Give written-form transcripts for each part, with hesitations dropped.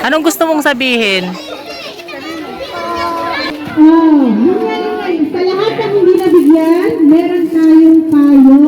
Anong gusto mong sabihin? Oh, yun nga naman. Sa lahat ng hindi nabigyan, meron tayong payo.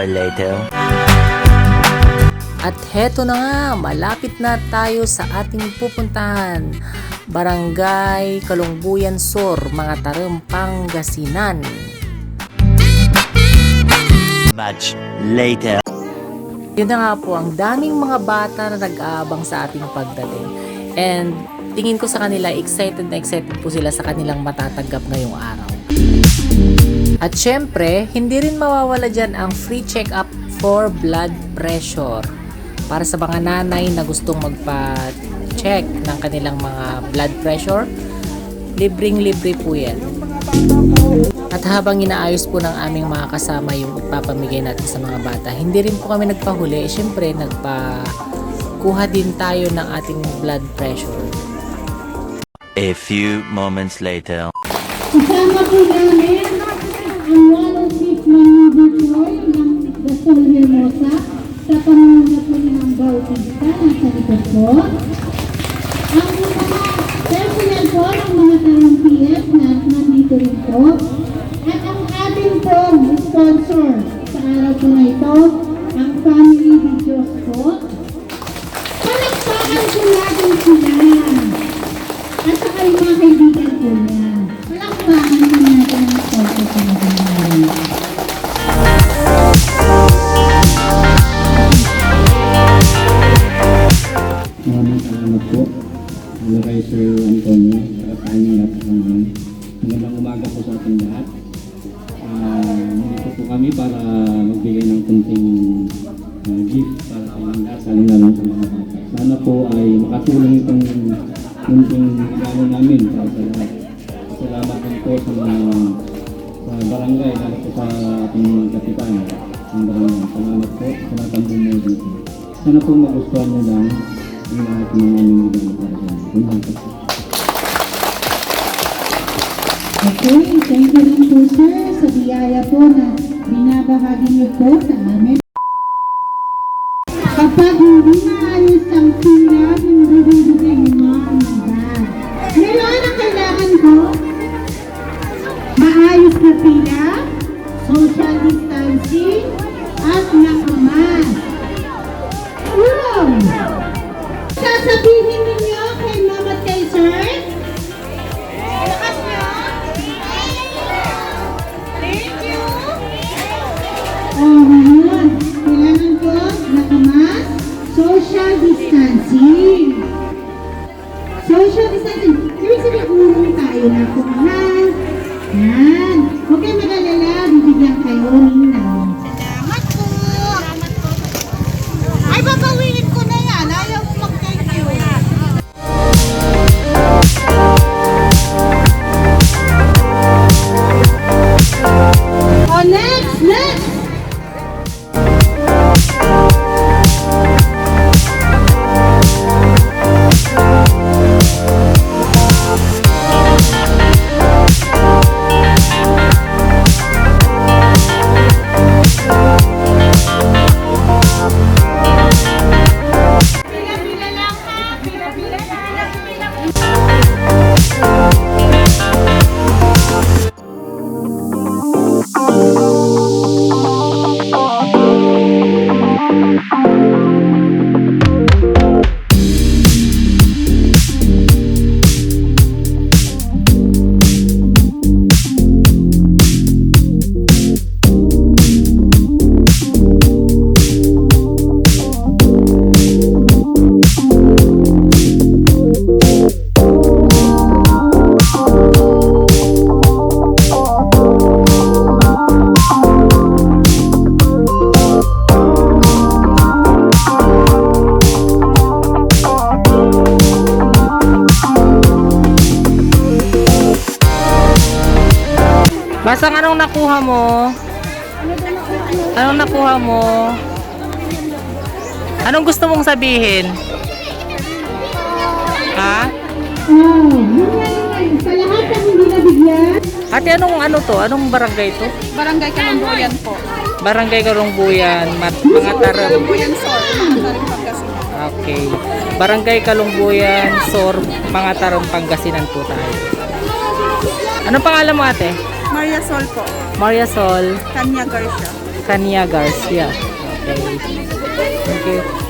Later. At heto na nga, malapit na tayo sa ating pupuntahan. Barangay Kalungbuyan Sur, mga Tarem, Pangasinan. Much later. Yun na nga po, ang daming mga bata na nag-aabang sa ating pagdating. And tingin ko sa kanila, excited na excited po sila sa kanilang matatanggap ngayong araw. At syempre, hindi rin mawawala dyan ang free check-up for blood pressure. Para sa mga nanay na gustong magpa-check ng kanilang mga blood pressure, libreng-libre po yan. At habang inaayos po ng aming mga kasama yung ipapamigay natin sa mga bata, hindi rin po kami nagpahuli. Syempre, nagpakuha din tayo ng ating blood pressure. A few moments later. Isama po namin ang 106 Manubitoy ng Gasol Hermosa sa pamumuno po ng Bautista ng Santos po. Ang mga personnel po ng mga Tarem PS na nandito rin po. At ang ating pong sponsor sa araw po na ito, ang Family Videos po. Palakpakan po natin sila. At saka yung mga kaibigan po niya. Palakpakan po natin ang sponsor po natin. Maraming salamat po. Hello kay Sir Antonio. Sa kanyang lahat ng mga. Magandang umaga po sa ating lahat. Nandito po kami para magbigay ng kunting gift para sa inyong lahat, lalo sa mga bata. Sana po ay makatulong itong kunting regalo namin para sa lahat. Salamat din po sa barangay, lalo po sa ating kapitan ng barangay. Salamat po sa lahat ng bumuhay dito. Sana po magustuhan nyo lang yung lahat ng aming regalo para sa inyo. Okay, thank you rin po sir sa biyaya po na binabahagi niyo po sa amin. Kapag hindi maayos ang pila, hindi bibigay yung mga bag. Ngayon ang kailangan ko, maayos na pila, social distancing, at nakamas. Wow! Sasabihin ninyo kay mama at kay sir, lakas nyo. Thank you. Ngayon, kailangan ko nakamas, social distancing. Social distancing. Ibig sabihin, urong tayo na kumahal. Yan. Huwag kayo mag-alala, bibigyan kayo ninang. Salamat po. Ay, babawiin ko na yan. Ayaw mo mag-thank you. Oh, next! Masang, anong nakuha mo? Anong nakuha mo? Anong gusto mong sabihin? Ha? Oh, yun nga. Sa lahat ng hindi nabigyan, Ate, anong ano to? Anong barangay to? Barangay Kalumbuyan po. Barangay Kalungbuyan, mga taram. Kalumbuyan Sor, Mandarin Pangasinan. Okay. Barangay Kalungbuyan, Sor, mga taram, Pangasinan po tayo. Anong pangalan mo, ate? Maria Sol po. Maria Sol Kanya Garcia. Kanya Garcia. Okay. Thank you.